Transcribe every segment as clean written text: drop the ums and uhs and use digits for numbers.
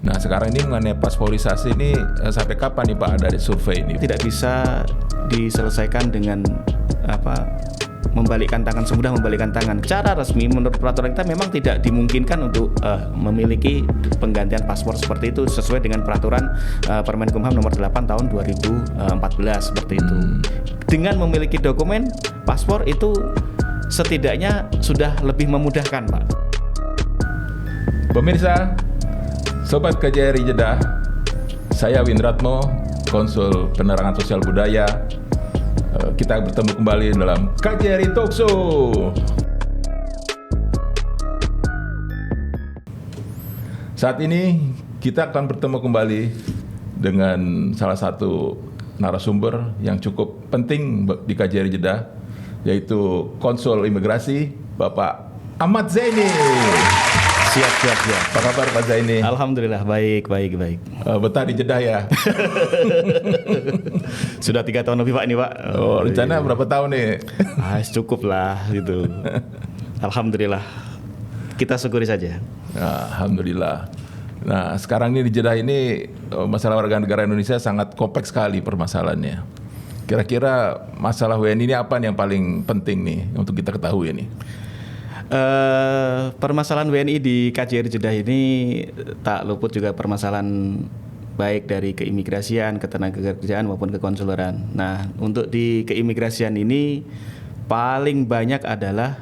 Nah sekarang ini mengenai pasporisasi ini sampai kapan nih Pak ada di survei ini? Tidak bisa diselesaikan dengan membalikkan tangan, semudah membalikkan tangan. Secara resmi menurut peraturan kita memang tidak dimungkinkan untuk memiliki penggantian paspor seperti itu sesuai dengan peraturan Permenkumham nomor 8 tahun 2014 seperti itu. Dengan memiliki dokumen paspor itu setidaknya sudah lebih memudahkan, Pak. Pemirsa, Sobat KJRI Jeddah, saya Windratmo, Konsul Penerangan Sosial Budaya. Kita bertemu kembali dalam KJRI Talk Show. Saat ini kita akan bertemu kembali dengan salah satu narasumber yang cukup penting di KJRI Jeddah, yaitu Konsul Imigrasi Bapak Ahmad Zaini. Siap. Apa kabar Pak Zaini? Alhamdulillah baik. Betah di Jeddah ya? Sudah 3 tahun lebih Pak ini Pak. Oh, rencana berapa tahun nih? Cukup lah gitu. Alhamdulillah. Kita syukuri saja. Alhamdulillah. Nah sekarang ini di Jeddah ini masalah warga negara Indonesia sangat kompleks sekali permasalahannya. Kira-kira masalah WNI ini apa nih yang paling penting nih untuk kita ketahui ini? Permasalahan WNI di KJRI Jeddah ini tak luput juga permasalahan baik dari keimigrasian, ketenagakerjaan maupun kekonsuleran. Nah, untuk di keimigrasian ini paling banyak adalah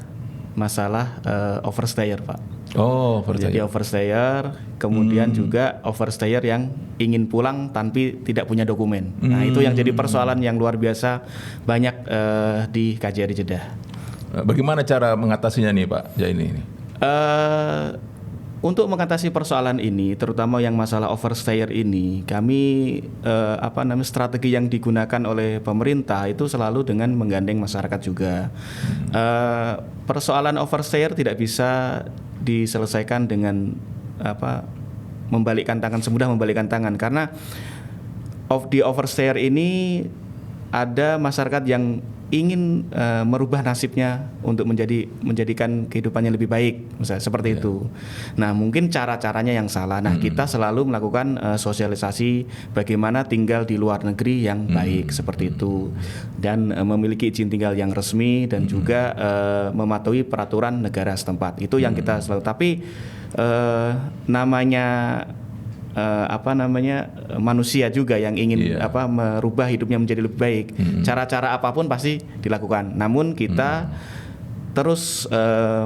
masalah overstayer, Pak. Oh, overstayer. Jadi overstayer, kemudian juga overstayer yang ingin pulang tanpa tidak punya dokumen. Nah, itu yang jadi persoalan yang luar biasa banyak di KJRI Jeddah. Bagaimana cara mengatasinya nih Pak Zaini? Untuk mengatasi persoalan ini, terutama yang masalah overstayer ini, kami strategi yang digunakan oleh pemerintah itu selalu dengan menggandeng masyarakat juga. Persoalan overstayer tidak bisa diselesaikan dengan membalikkan tangan, semudah membalikkan tangan, karena di overstayer ini ada masyarakat yang ingin merubah nasibnya untuk menjadikan kehidupannya lebih baik, misalnya seperti itu. Nah, mungkin cara-caranya yang salah. Nah, kita selalu melakukan sosialisasi bagaimana tinggal di luar negeri yang baik seperti itu, dan memiliki izin tinggal yang resmi dan juga mematuhi peraturan negara setempat. Itu yang kita selalu. Tapi manusia juga yang ingin merubah hidupnya menjadi lebih baik. Cara-cara apapun pasti dilakukan. Namun kita terus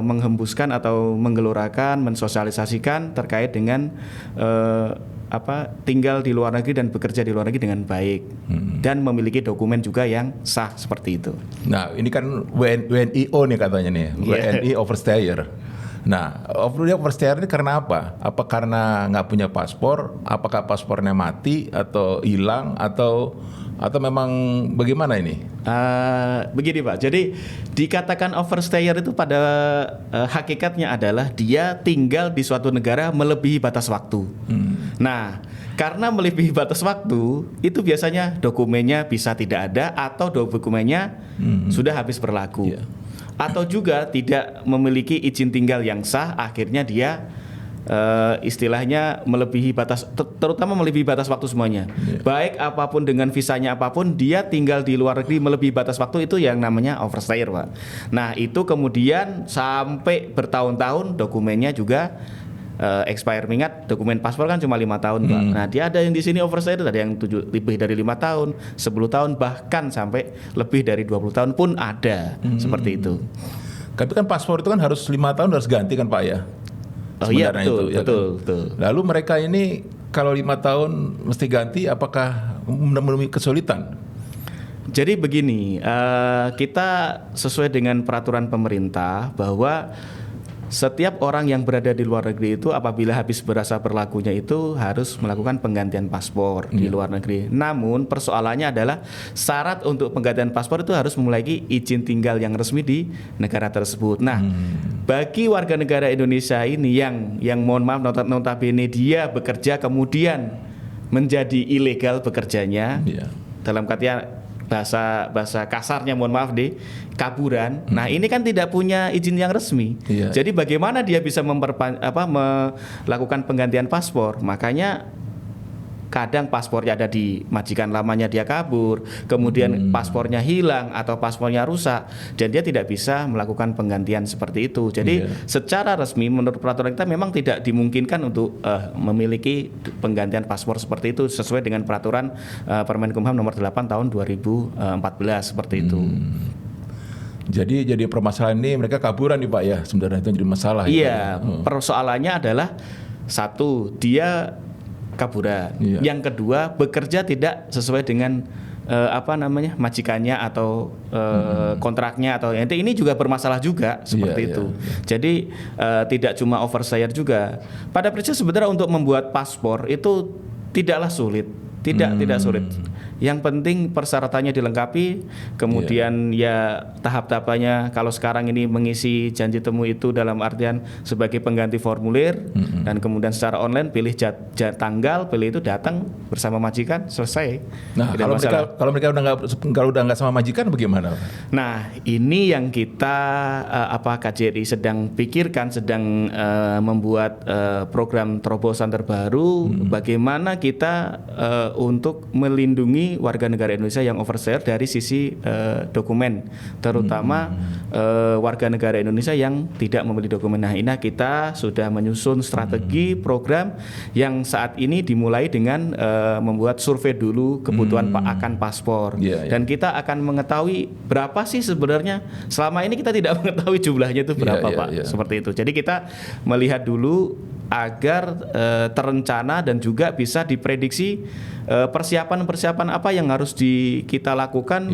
menghembuskan atau menggelorakan, mensosialisasikan terkait dengan tinggal di luar negeri dan bekerja di luar negeri dengan baik dan memiliki dokumen juga yang sah seperti itu. Nah, ini kan WNIO nih katanya nih, WNI overstayer. Nah, overstayer ini karena apa? Apa karena nggak punya paspor? Apakah paspornya mati atau hilang atau memang bagaimana ini? Begini Pak, jadi dikatakan overstayer itu pada hakikatnya adalah dia tinggal di suatu negara melebihi batas waktu. Nah, karena melebihi batas waktu itu biasanya dokumennya bisa tidak ada atau dokumennya sudah habis berlaku. Atau juga tidak memiliki izin tinggal yang sah, akhirnya dia istilahnya melebihi batas, terutama melebihi batas waktu semuanya. Baik apapun dengan visanya apapun, dia tinggal di luar negeri melebihi batas waktu, itu yang namanya overstayer, Pak. Nah, itu kemudian sampai bertahun-tahun dokumennya juga expire. Ingat, dokumen paspor kan cuma 5 tahun, Pak. Nah, dia ada yang di sini overstayer, ada yang lebih dari 5 tahun, 10 tahun, bahkan sampai lebih dari 20 tahun pun ada. Seperti itu. Tapi kan paspor itu kan harus 5 tahun harus ganti kan Pak ya? Oh iya, betul. Lalu mereka ini kalau 5 tahun mesti ganti, apakah menemui kesulitan? Jadi begini, kita sesuai dengan peraturan pemerintah bahwa setiap orang yang berada di luar negeri itu apabila habis masa berlakunya itu harus melakukan penggantian paspor di luar negeri. Namun persoalannya adalah syarat untuk penggantian paspor itu harus memiliki izin tinggal yang resmi di negara tersebut. Nah, bagi warga negara Indonesia ini yang mohon maaf notabene dia bekerja kemudian menjadi ilegal bekerjanya, dalam bahasa kasarnya, mohon maaf deh, kaburan. Nah, ini kan tidak punya izin yang resmi. Iya. Jadi bagaimana dia bisa melakukan penggantian paspor? Makanya kadang paspornya ada di majikan lamanya, dia kabur, kemudian paspornya hilang atau paspornya rusak, dan dia tidak bisa melakukan penggantian seperti itu. Jadi secara resmi menurut peraturan kita memang tidak dimungkinkan untuk memiliki penggantian paspor seperti itu sesuai dengan peraturan Permenkumham nomor 8 tahun 2014 seperti itu. Jadi permasalahan ini mereka kaburan nih Pak ya, sebenarnya itu jadi masalah. Iya, persoalannya adalah satu, dia kaburan. Yang kedua, bekerja tidak sesuai dengan majikannya atau kontraknya, atau ini juga bermasalah juga seperti itu. Jadi tidak cuma overstay juga. Pada prinsipnya sebenarnya untuk membuat paspor itu tidaklah sulit, tidak sulit. Yang penting persyaratannya dilengkapi, kemudian ya tahap-tahapannya. Kalau sekarang ini mengisi janji temu itu dalam artian sebagai pengganti formulir, dan kemudian secara online pilih tanggal, pilih itu, datang bersama majikan, selesai. Nah, kalau mereka udah nggak sama majikan bagaimana? Nah, ini yang kita KJRI sedang pikirkan, sedang membuat program terobosan terbaru, bagaimana kita untuk melindungi warga negara Indonesia yang overstay dari sisi dokumen, terutama warga negara Indonesia yang tidak memiliki dokumen. Nah, ini kita sudah menyusun strategi program yang saat ini dimulai dengan membuat survei dulu kebutuhan akan paspor, dan kita akan mengetahui berapa sih sebenarnya. Selama ini kita tidak mengetahui jumlahnya itu berapa, Pak. Seperti itu. Jadi kita melihat dulu agar terencana dan juga bisa diprediksi persiapan-persiapan apa yang harus kita lakukan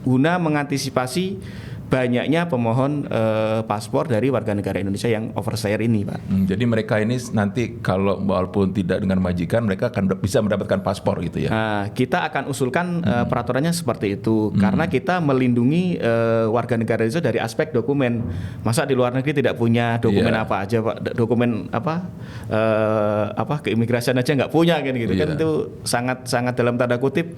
guna mengantisipasi banyaknya pemohon paspor dari warga negara Indonesia yang overstay ini, Pak. Jadi mereka ini nanti kalau walaupun tidak dengan majikan, mereka akan bisa mendapatkan paspor gitu ya? Nah, kita akan usulkan peraturannya seperti itu, karena kita melindungi warga negara Indonesia dari aspek dokumen. Masa di luar negeri tidak punya dokumen apa aja, Pak? Dokumen keimigrasian aja nggak punya kan gitu. Kan itu sangat dalam tanda kutip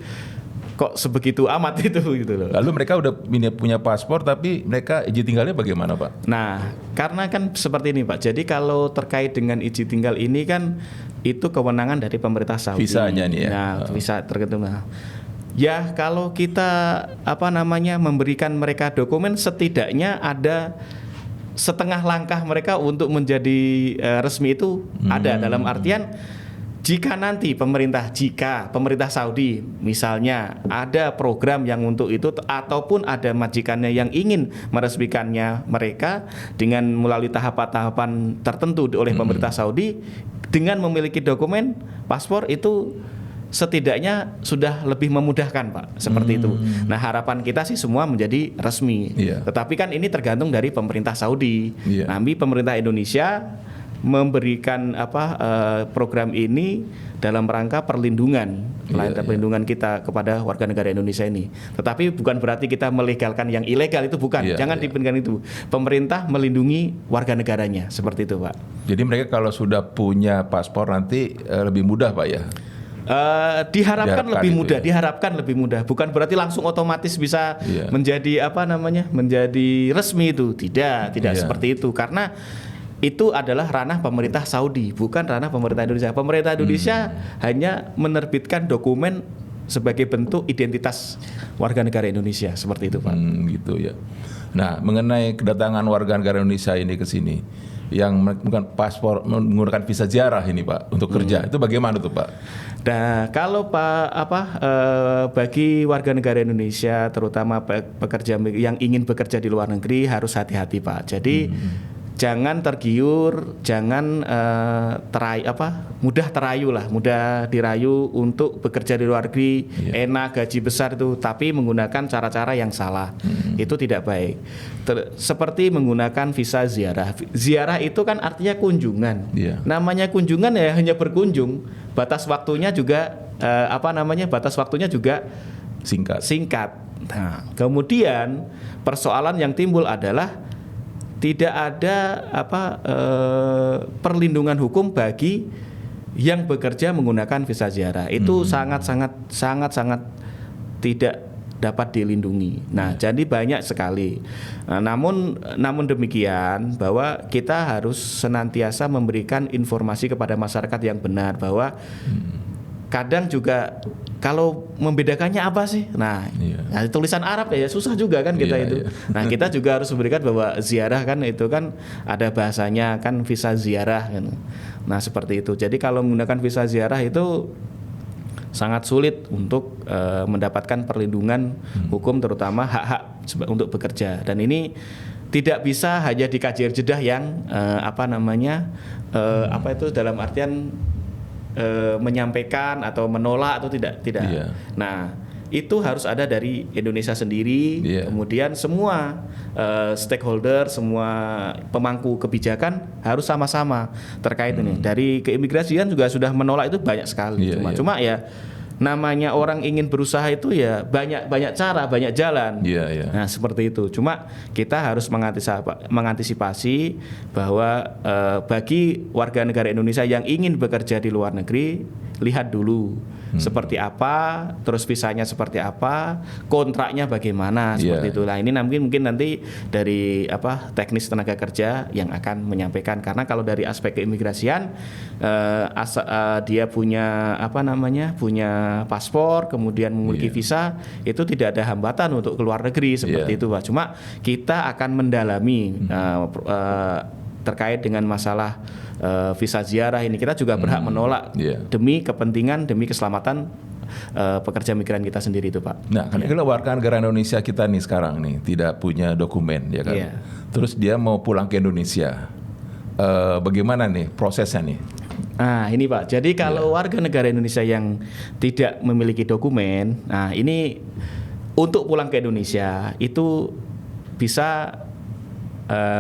kok sebegitu amat itu gitu loh. Lalu mereka udah punya paspor tapi mereka izin tinggalnya bagaimana, Pak? Nah, karena kan seperti ini, Pak. Jadi kalau terkait dengan izin tinggal ini kan itu kewenangan dari pemerintah Saudi. Visanya nih ya. Nah, visa tergantung. Ya, kalau kita memberikan mereka dokumen, setidaknya ada setengah langkah mereka untuk menjadi resmi itu ada, dalam artian jika nanti pemerintah Saudi misalnya ada program yang untuk itu, ataupun ada majikannya yang ingin meresmikannya mereka dengan melalui tahapan-tahapan tertentu oleh pemerintah Saudi, dengan memiliki dokumen paspor itu setidaknya sudah lebih memudahkan, Pak, seperti itu. Nah, harapan kita sih semua menjadi resmi. Tetapi kan ini tergantung dari pemerintah Saudi. Nanti pemerintah Indonesia memberikan program ini dalam rangka perlindungan kita kepada warga negara Indonesia ini. Tetapi bukan berarti kita melegalkan yang ilegal, itu bukan. Jangan dipikirkan itu. Pemerintah melindungi warga negaranya, seperti itu, Pak. Jadi mereka kalau sudah punya paspor nanti lebih mudah, Pak ya? Diharapkan lebih mudah. Bukan berarti langsung otomatis bisa menjadi menjadi resmi itu. Tidak seperti itu, karena itu adalah ranah pemerintah Saudi, bukan ranah pemerintah Indonesia. Pemerintah Indonesia hanya menerbitkan dokumen sebagai bentuk identitas warga negara Indonesia, seperti itu, Pak. Gitu ya. Nah, mengenai kedatangan warga negara Indonesia ini ke sini yang bukan paspor, menggunakan visa ziarah ini, Pak, untuk kerja, itu bagaimana tuh, Pak? Nah, kalau bagi warga negara Indonesia, terutama pekerja yang ingin bekerja di luar negeri, harus hati-hati, Pak. Jadi jangan tergiur, jangan mudah dirayu untuk bekerja di luar negeri, enak, gaji besar itu, tapi menggunakan cara-cara yang salah. Itu tidak baik. Seperti menggunakan visa ziarah. Ziarah itu kan artinya kunjungan. Namanya kunjungan ya hanya berkunjung. Batas waktunya juga singkat. Nah, kemudian persoalan yang timbul adalah tidak ada perlindungan hukum bagi yang bekerja menggunakan visa ziarah. Itu sangat tidak dapat dilindungi. Nah, jadi banyak sekali. Nah, namun demikian bahwa kita harus senantiasa memberikan informasi kepada masyarakat yang benar bahwa kadang juga kalau membedakannya apa sih? Nah, nah tulisan Arab ya susah juga kan kita itu. Nah, kita juga harus memberikan bahwa ziarah kan itu kan ada bahasanya kan visa ziarah kan. Nah, seperti itu. Jadi kalau menggunakan visa ziarah itu sangat sulit untuk mendapatkan perlindungan hukum terutama hak-hak untuk bekerja. Dan ini tidak bisa hanya di KJR Jeddah yang dalam artian menyampaikan atau menolak atau tidak. Nah, itu harus ada dari Indonesia sendiri, kemudian semua stakeholder, semua pemangku kebijakan harus sama-sama terkait ini. Dari keimigrasian juga sudah menolak itu banyak sekali. Cuma ya namanya orang ingin berusaha itu ya banyak cara, banyak jalan. Nah, seperti itu. Cuma kita harus mengantisipasi bahwa bagi warga negara Indonesia yang ingin bekerja di luar negeri, lihat dulu seperti apa, terus visanya seperti apa, kontraknya bagaimana, seperti itu. Nah, ini mungkin nanti dari teknis tenaga kerja yang akan menyampaikan, karena kalau dari aspek keimigrasian dia punya punya paspor, kemudian memiliki visa, itu tidak ada hambatan untuk keluar negeri seperti itu, Pak. Cuma kita akan mendalami terkait dengan masalah visa ziarah ini. Kita juga berhak menolak demi kepentingan, demi keselamatan pekerja migran kita sendiri itu, Pak. Nah, kalau warga negara Indonesia kita nih sekarang nih tidak punya dokumen, ya kan? Terus dia mau pulang ke Indonesia, bagaimana nih prosesnya nih? Nah, ini Pak. Jadi kalau warga negara Indonesia yang tidak memiliki dokumen, nah ini untuk pulang ke Indonesia itu bisa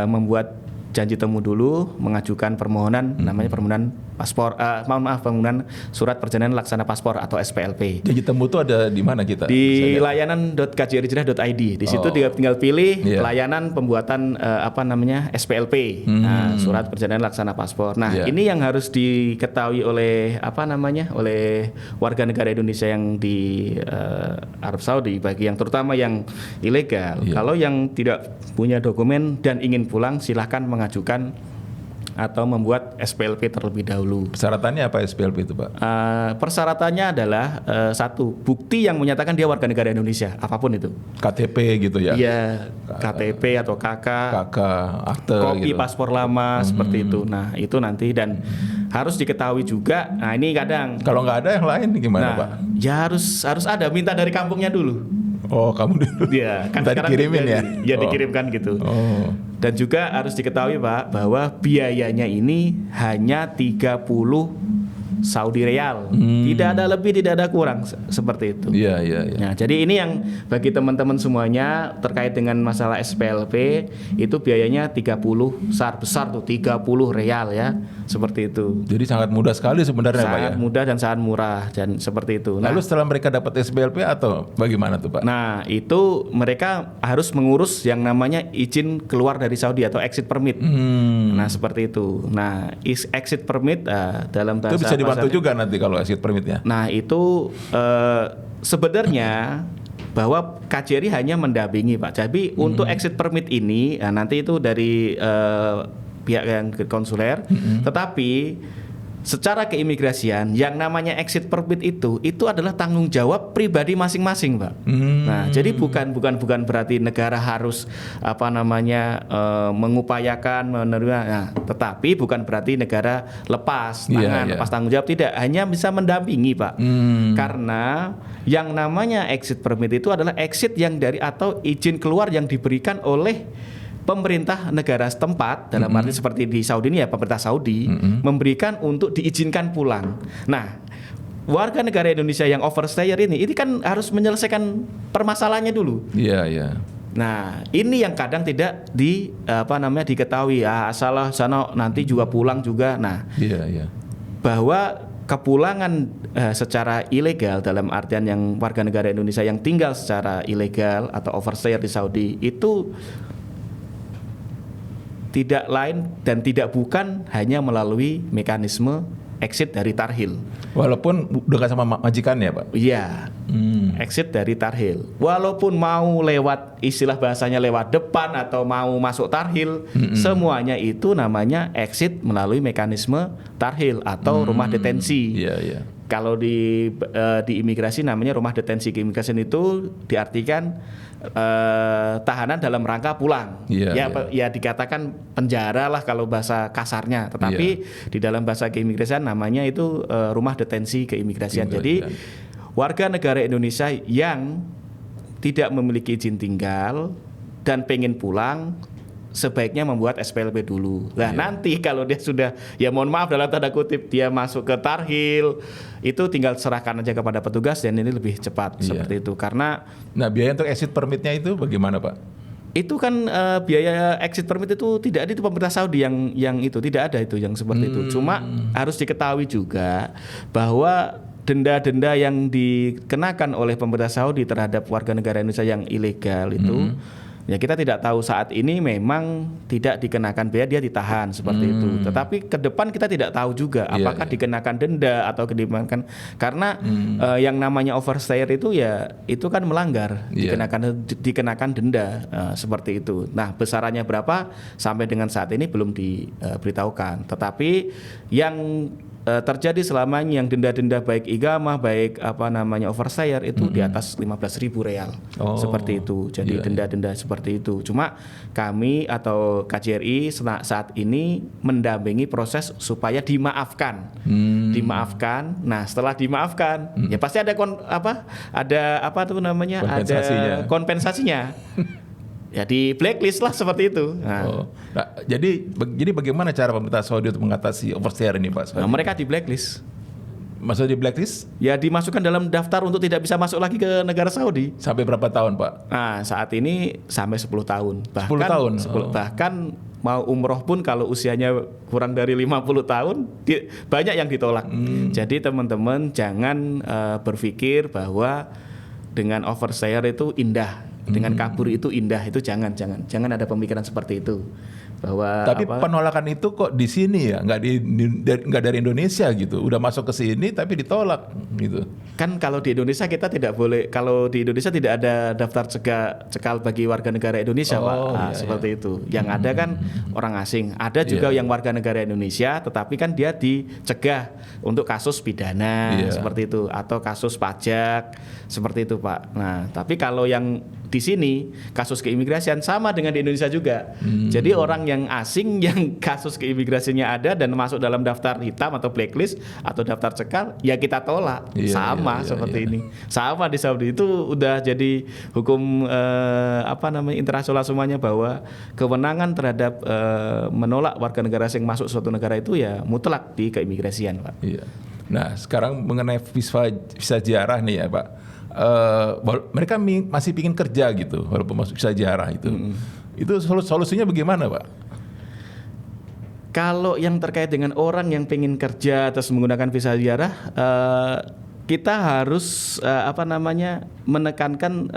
membuat janji temu dulu, mengajukan permohonan namanya permohonan paspor, permohonan surat perjalanan laksana paspor atau SPLP. Janji temu itu ada di mana kita? Di layanan.kjrijeddah.id. Di situ tinggal pilih layanan pembuatan SPLP, surat perjalanan laksana paspor. Nah, ini yang harus diketahui oleh oleh warga negara Indonesia yang di Arab Saudi, bagi yang terutama yang ilegal. Kalau yang tidak punya dokumen dan ingin pulang, silahkan mengajukan atau membuat SPLP terlebih dahulu. Persyaratannya apa SPLP itu, Pak? Persyaratannya adalah satu, bukti yang menyatakan dia warga negara Indonesia, apapun itu. KTP gitu ya? Iya, KTP atau KK, akte, kopi gitu. Paspor lama seperti itu. Nah, itu nanti, dan harus diketahui juga. Nah, ini kadang kalau nggak ada yang lain gimana, Pak? Ya harus ada, minta dari kampungnya dulu. Oh, kamu dulu. Iya, kan sekarang dikirimin ya? Ya dikirimkan gitu. Dan juga harus diketahui, Pak, bahwa biayanya ini hanya 30 Saudi Riyal. Tidak ada lebih, tidak ada kurang, seperti itu. Iya. Nah, jadi ini yang bagi teman-teman semuanya terkait dengan masalah SPLP, itu biayanya 30 besar tuh 30 Riyal ya. Seperti itu. Jadi sangat mudah sekali sebenarnya, Pak ya. Sangat mudah dan sangat murah dan seperti itu. Lalu setelah mereka dapat SPLP atau bagaimana tuh, Pak? Nah, itu mereka harus mengurus yang namanya izin keluar dari Saudi atau exit permit. Nah, seperti itu. Nah, exit permit dalam bahasa itu bisa dibantu juga nanti kalau exit permitnya. Nah, itu sebenarnya bahwa KJRI hanya mendampingi, Pak. Jadi untuk exit permit ini nanti itu dari pihak yang konsuler, tetapi secara keimigrasian yang namanya exit permit itu adalah tanggung jawab pribadi masing-masing, Pak. Nah, jadi bukan berarti negara harus mengupayakan menerima, tetapi bukan berarti negara lepas tangan, lepas tanggung jawab, tidak, hanya bisa mendampingi, Pak. Karena yang namanya exit permit itu adalah exit yang dari atau izin keluar yang diberikan oleh pemerintah negara setempat, dalam arti seperti di Saudi ini ya, pemerintah Saudi memberikan untuk diizinkan pulang. Nah, warga negara Indonesia yang overstayer ini kan harus menyelesaikan permasalahannya dulu. Iya. Nah, ini yang kadang tidak diketahui. Salah sana nanti juga pulang juga. Nah, bahwa kepulangan secara ilegal, dalam artian yang warga negara Indonesia yang tinggal secara ilegal atau overstayer di Saudi, itu tidak lain dan tidak bukan hanya melalui mekanisme exit dari tarhil. Walaupun udah nggak sama majikannya, Pak. Iya, exit dari tarhil. Walaupun mau lewat istilah bahasanya lewat depan atau mau masuk tarhil, semuanya itu namanya exit melalui mekanisme tarhil atau rumah detensi. Iya, iya. Kalau di imigrasi namanya rumah detensi keimigrasian itu diartikan tahanan dalam rangka pulang. Ya dikatakan penjara lah kalau bahasa kasarnya. Tetapi di dalam bahasa keimigrasian namanya itu rumah detensi keimigrasian. Jadi warga negara Indonesia yang tidak memiliki izin tinggal dan pengen pulang sebaiknya membuat SPLB dulu. Nah nanti kalau dia sudah, ya mohon maaf dalam tanda kutip, dia masuk ke tarhil, itu tinggal serahkan aja kepada petugas dan ini lebih cepat seperti itu. Karena biaya untuk exit permitnya itu bagaimana, Pak? Itu kan biaya exit permit itu tidak ada, itu pemerintah Saudi yang itu tidak ada itu yang seperti itu. Cuma harus diketahui juga bahwa denda-denda yang dikenakan oleh pemerintah Saudi terhadap warga negara Indonesia yang ilegal itu ya kita tidak tahu saat ini memang tidak dikenakan biaya, dia ditahan seperti itu. Tetapi ke depan kita tidak tahu juga apakah dikenakan denda atau dikenakan, karena yang namanya overstayer itu ya itu kan melanggar, dikenakan denda seperti itu. Nah, besarannya berapa sampai dengan saat ini belum diberitahukan. Tetapi yang terjadi selamanya yang denda-denda baik igamah baik overstayer itu di atas 15.000 real seperti itu. Jadi denda-denda seperti itu. Cuma kami atau KJRI saat ini mendampingi proses supaya dimaafkan. Nah, setelah dimaafkan ya pasti ada kompensasinya. Ya di blacklist lah seperti itu. Nah, jadi bagaimana cara pemerintah Saudi untuk mengatasi overstayer ini, Pak? Nah, mereka di blacklist. Maksudnya di blacklist? Ya dimasukkan dalam daftar untuk tidak bisa masuk lagi ke negara Saudi. Sampai berapa tahun, Pak? Nah, saat ini sampai 10 tahun. 10 tahun? Bahkan mau umroh pun kalau usianya kurang dari 50 tahun banyak yang ditolak. Jadi teman-teman jangan berpikir bahwa dengan overstayer itu indah. Dengan kabur itu indah, itu jangan ada pemikiran seperti itu. Bahwa tapi penolakan itu kok di sini ya, nggak dari Indonesia gitu, udah masuk ke sini tapi ditolak gitu. Kan kalau di Indonesia kita tidak boleh, kalau di Indonesia tidak ada daftar cekal bagi warga negara Indonesia, Pak. Seperti itu. Yang ada kan orang asing, ada juga yang warga negara Indonesia, tetapi kan dia dicegah untuk kasus pidana seperti itu atau kasus pajak seperti itu, Pak. Nah, tapi kalau yang di sini kasus keimigrasian sama dengan di Indonesia juga. Jadi orang yang asing yang kasus keimigrasiannya ada dan masuk dalam daftar hitam atau blacklist atau daftar cekal, ya kita tolak. Seperti ini. Sama di Saudi itu udah jadi hukum internasional semuanya bahwa kewenangan terhadap menolak warga negara asing masuk suatu negara itu ya mutlak di keimigrasian, Pak. Iya. Nah, sekarang mengenai visa ziarah nih ya, Pak. Mereka masih ingin kerja gitu walaupun masuk visa ziarah itu. Itu solusinya bagaimana, Pak? Kalau yang terkait dengan orang yang pengen kerja terus menggunakan visa ziarah, kita harus menekankan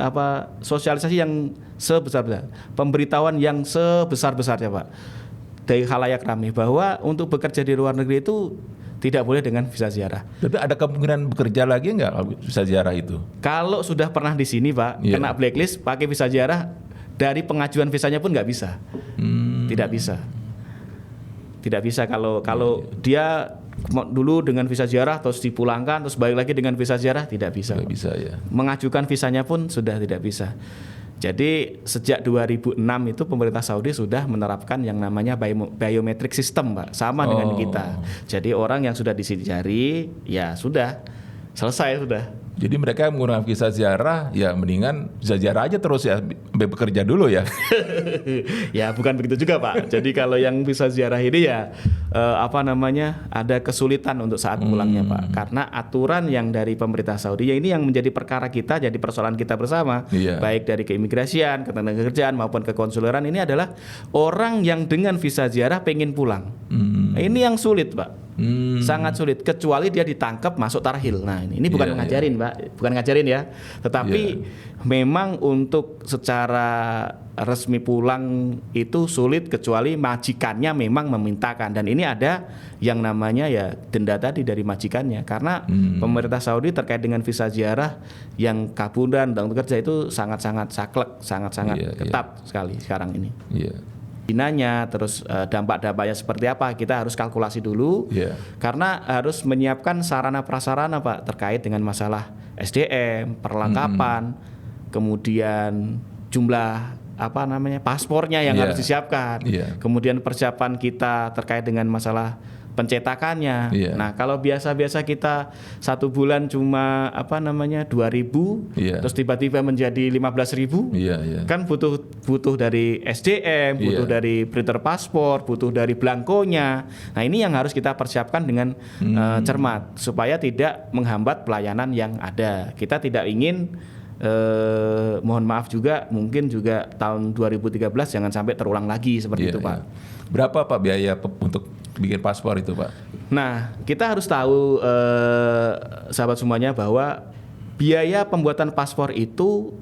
sosialisasi yang sebesar-besar, pemberitahuan yang sebesar-besarnya, Pak, dari khalayak ramai bahwa untuk bekerja di luar negeri itu tidak boleh dengan visa ziarah. Tapi ada kemungkinan bekerja lagi nggak visa ziarah itu? Kalau sudah pernah di sini, Pak, kena blacklist, pakai visa ziarah, dari pengajuan visanya pun nggak bisa. Tidak bisa kalau dia dulu dengan visa ziarah terus dipulangkan terus balik lagi dengan visa ziarah, tidak bisa. Tidak bisa ya. Mengajukan visanya pun sudah tidak bisa. Jadi sejak 2006 itu pemerintah Saudi sudah menerapkan yang namanya biometric system, Pak, sama dengan kita. Jadi orang yang sudah disijari ya sudah selesai sudah. Jadi mereka menggunakan visa ziarah, ya mendingan visa ziarah aja terus ya, bekerja dulu ya. Ya bukan begitu juga, Pak. Jadi kalau yang visa ziarah ini ya ada kesulitan untuk saat pulangnya, Pak. Karena aturan yang dari pemerintah Saudi ya ini yang menjadi perkara kita, jadi persoalan kita bersama, baik dari keimigrasian, ketenagakerjaan maupun kekonsuleran, ini adalah orang yang dengan visa ziarah pengen pulang. Ini yang sulit, Pak. Sangat sulit kecuali dia ditangkap masuk tarhil. Nah, ini bukan Iya, ngajarin, Pak, bukan ngajarin ya. Tetapi memang untuk secara resmi pulang itu sulit kecuali majikannya memang memintakan, dan ini ada yang namanya ya denda tadi dari majikannya, karena pemerintah Saudi terkait dengan visa ziarah yang kaburan dan kerja itu sangat-sangat saklek, sangat-sangat ketat sekali sekarang ini. Dinanya, terus dampak-dampaknya seperti apa kita harus kalkulasi dulu, karena harus menyiapkan sarana prasarana, Pak, terkait dengan masalah SDM, perlengkapan, kemudian jumlah paspornya yang harus disiapkan, kemudian persiapan kita terkait dengan masalah pencetakannya. Nah, kalau biasa-biasa kita 1 bulan cuma 2.000, terus tiba-tiba menjadi 15.000, kan butuh dari SDM, butuh dari printer paspor, butuh dari blankonya. Nah, ini yang harus kita persiapkan dengan cermat supaya tidak menghambat pelayanan yang ada. Kita tidak ingin mohon maaf juga, mungkin juga tahun 2013 jangan sampai terulang lagi seperti itu, Pak. Berapa, Pak, biaya untuk bikin paspor itu, Pak? Nah, kita harus tahu sahabat semuanya bahwa biaya pembuatan paspor itu,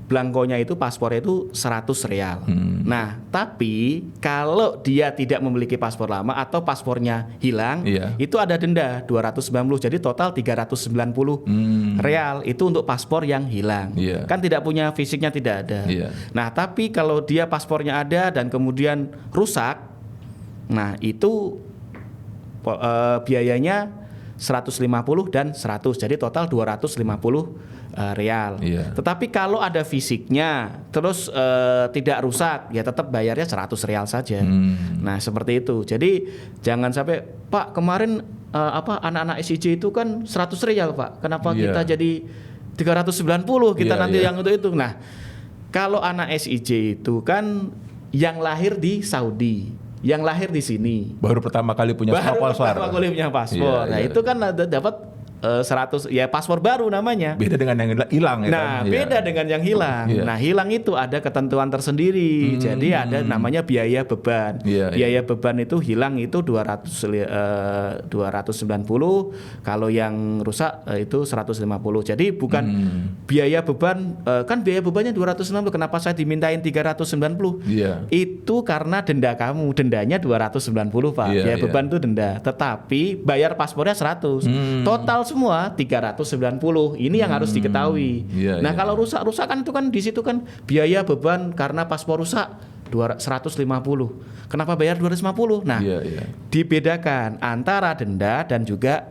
blankonya itu, paspornya itu 100 rial. Nah, tapi kalau dia tidak memiliki paspor lama atau paspornya hilang, itu ada denda 290. Jadi total 390 rial itu untuk paspor yang hilang. Kan tidak punya fisiknya, tidak ada. Nah, tapi kalau dia paspornya ada dan kemudian rusak, nah itu biayanya 150 dan 100. Jadi total 250 rial. Tetapi kalau ada fisiknya terus tidak rusak, ya tetap bayarnya 100 rial saja. Nah, seperti itu. Jadi jangan sampai, Pak, kemarin anak-anak SIJ itu kan 100 rial, Pak. Kenapa kita jadi 390 kita nanti yang untuk itu. Nah, kalau anak SIJ itu kan yang lahir di Saudi, yang lahir di sini, baru pertama kali punya paspor. Nah, itu kan dapat 100 ya, paspor baru namanya. Beda dengan yang hilang ya. Nah, beda dengan yang hilang. Nah, hilang itu ada ketentuan tersendiri. Jadi ada namanya biaya beban. Biaya beban itu hilang itu 290. Kalau yang rusak itu 150. Jadi bukan biaya beban, kan biaya bebannya 260. Kenapa saya dimintain 390? Itu karena denda kamu. Dendanya 290, Pak. Biaya beban itu denda. Tetapi bayar paspornya 100. Total semua 390. Ini yang harus diketahui. Kalau rusak kan itu kan di situ kan biaya beban karena paspor rusak 150. Kenapa bayar 250? Nah, dibedakan antara denda dan juga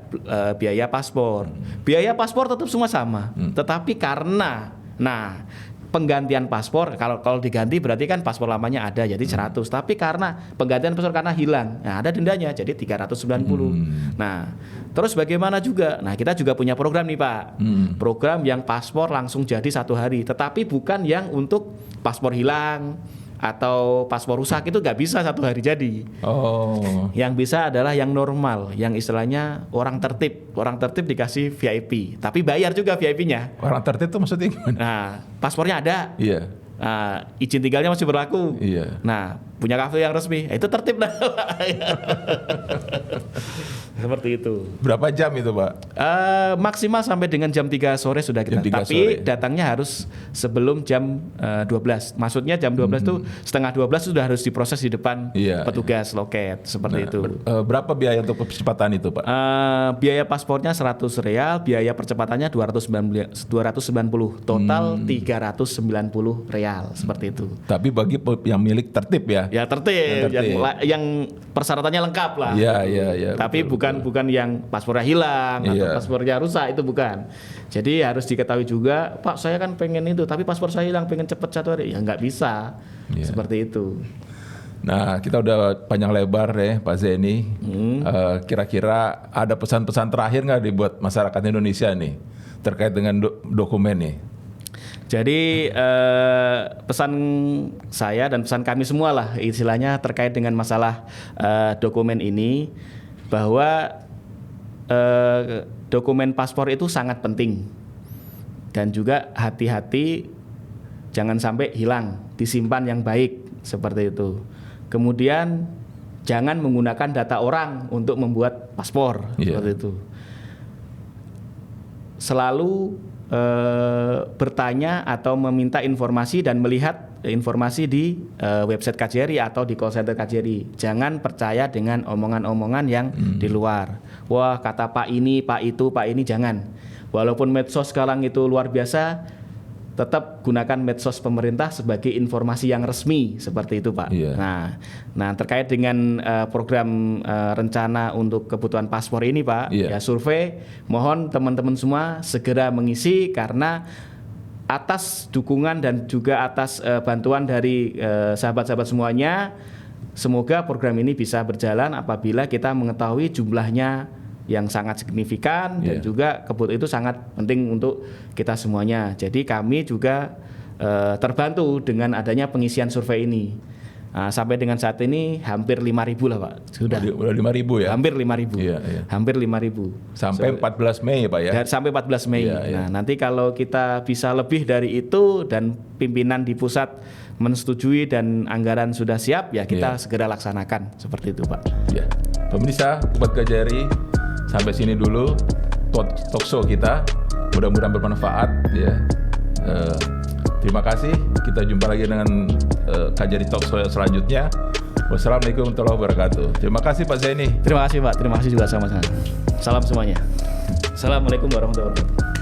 biaya paspor. Biaya paspor tetap semua sama. Tetapi karena penggantian paspor, kalau diganti berarti kan paspor lamanya ada jadi 100. Tapi karena penggantian paspor karena hilang, nah ada dendanya jadi 390. Nah, terus bagaimana juga? Nah, kita juga punya program nih, Pak. Program yang paspor langsung jadi 1 hari, tetapi bukan yang untuk paspor hilang atau paspor rusak, itu nggak bisa 1 hari jadi. Yang bisa adalah yang normal, yang istilahnya orang tertib. Orang tertib dikasih VIP, tapi bayar juga VIP-nya. Orang tertib itu maksudnya gimana? Nah, paspornya ada. Izin tinggalnya masih berlaku. Nah, punya kartu yang resmi, itu tertib lah. Seperti itu. Berapa jam itu, Pak? Maksimal sampai dengan jam 3 sore sudah kita. Tapi datangnya harus sebelum jam 12. Maksudnya jam 12 itu setengah 12 sudah harus diproses di depan petugas loket. Seperti itu. Berapa biaya untuk percepatan itu, Pak? Biaya paspornya 100 rial, biaya percepatannya 290. Total 390 rial. Seperti itu. Tapi bagi yang milik tertib ya? Ya tertib. Yang persyaratannya lengkap lah. Tapi bukan yang paspornya hilang atau paspornya rusak, itu bukan. Jadi harus diketahui juga, Pak, saya kan pengen itu, tapi paspor saya hilang, pengen cepet 1 hari, ya nggak bisa. Seperti itu. Nah, kita udah panjang lebar ya, Pak Zaini. Kira-kira ada pesan-pesan terakhir nggak dibuat masyarakat Indonesia nih terkait dengan dokumen nih? Jadi pesan saya dan pesan kami semua lah istilahnya terkait dengan masalah dokumen ini, bahwa dokumen paspor itu sangat penting, dan juga hati-hati jangan sampai hilang, disimpan yang baik seperti itu. Kemudian jangan menggunakan data orang untuk membuat paspor, seperti itu. Selalu bertanya atau meminta informasi dan melihat informasi di website KJRI atau di call center KJRI. Jangan percaya dengan omongan-omongan yang di luar. Wah, kata Pak ini, Pak itu, Pak ini, jangan. Walaupun medsos sekarang itu luar biasa, tetap gunakan medsos pemerintah sebagai informasi yang resmi, seperti itu, Pak. Nah, terkait dengan program rencana untuk kebutuhan paspor ini, Pak, ya survei, mohon teman-teman semua segera mengisi, karena atas dukungan dan juga atas bantuan dari sahabat-sahabat semuanya, semoga program ini bisa berjalan apabila kita mengetahui jumlahnya yang sangat signifikan dan juga kebutuhan itu sangat penting untuk kita semuanya. Jadi kami juga terbantu dengan adanya pengisian survei ini. Sampai dengan saat ini hampir 5.000 lah, Pak. Sudah 5.000 ya? Hampir 5.000. Hampir 5.000. Sampai 14 Mei ya, Pak ya? Sampai 14 Mei. Nah, nanti kalau kita bisa lebih dari itu dan pimpinan di pusat menyetujui dan anggaran sudah siap, ya kita segera laksanakan. Seperti itu, Pak. Ya. Pemirsa Sobat KJRI, sampai sini dulu talkshow kita, mudah-mudahan bermanfaat ya. Terima kasih, kita jumpa lagi dengan KJRI talkshow selanjutnya. Wassalamualaikum warahmatullahi wabarakatuh. Terima kasih Pak Zaini. Terima kasih Pak, terima kasih juga sama-sama. Salam semuanya. Assalamualaikum warahmatullahi wabarakatuh.